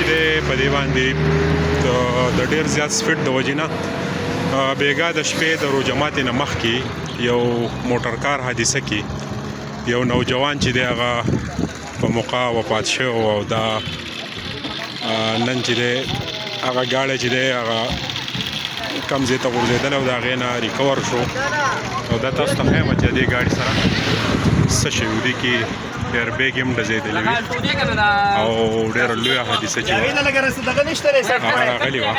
دی په دې باندې د ډېر زیات سپیډ د وجې نه بیګا د شپې د روجماتې نه مخکې یو موټر کار حادثه کې یو نوجوان چې دی هغه په موقع وفات شوی او دا نن چې دی هغه ګاډی چې دی هغه کم ځای ته غورځېدلی او د هغې نه ریکور شو او دا تاسو ته ښیم چې د دې ګاډي سره څه شوي و دې کې ایربیګ هم ډزېدلی وي او ډېره لویه حادثه چې وه هغه راغلې وه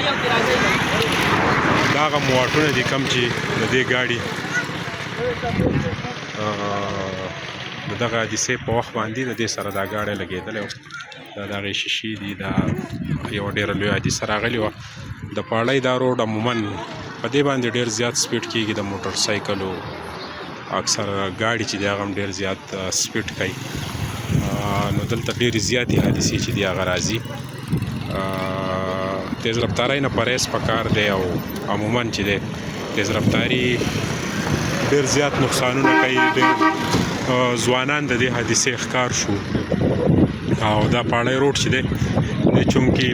دا هغه موټرونه دي کم چې د دې ګاډي د دغه حادثې په وخت باندې د دې سره دا ګاډی لګېدلی و دا د هغې شیشې دي دا یوه ډېره لویه حادثه راغلې وه د پاړۍ دا روډ عموما په دې باندې ډېر زیات سپیډ کېږي د موټر سایکلو اکثر ګاډي چې دی هغه هم ډېر زیات سپیډ کوي نو دلته ډېرې زیاتې حادثې چې دي هغه راځي تیز رفتارۍ نه پرهیز پکار دی او عموما چې دی تیز رفتاري ډېر زیات نقصانونه کوي ډېر ځوانان د دې حادثې ښکار شو او دا پاړۍ روډ چې دی چونکې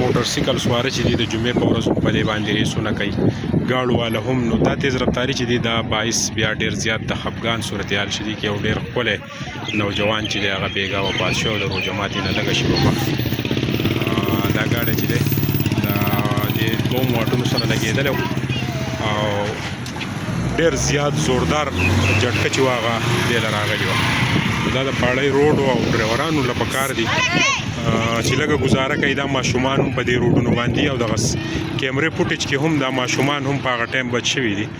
موټر سایکل سواره چې دي د جمعې په ورځ په دې باندې ریسونه کوي ګاډو والا هم نو دا تیز رفتاري چې دي دا باعث بیا ډېر زیات د خفګان صورتحال شي دي کې یو ډېر ښکلی نوجوان چې دی هغه بیګا وفات شوی د روجماتې نه لږه شېبه مخکې دا ګاډی چې دی دا د دوو موټرونو سره لګېدلی او ډېر زیات زوردار جټکه چې وه هغه دې له راغلې وه دا د پاړۍ روډ او ډریورانو له پکار دي چې لږه ګزاره کوي دا ماشومان هم په دې روډونو باندې او دغه کیمرې فوټیج کې هم دا ماشومان هم په هغه ټایم بچ شوي دي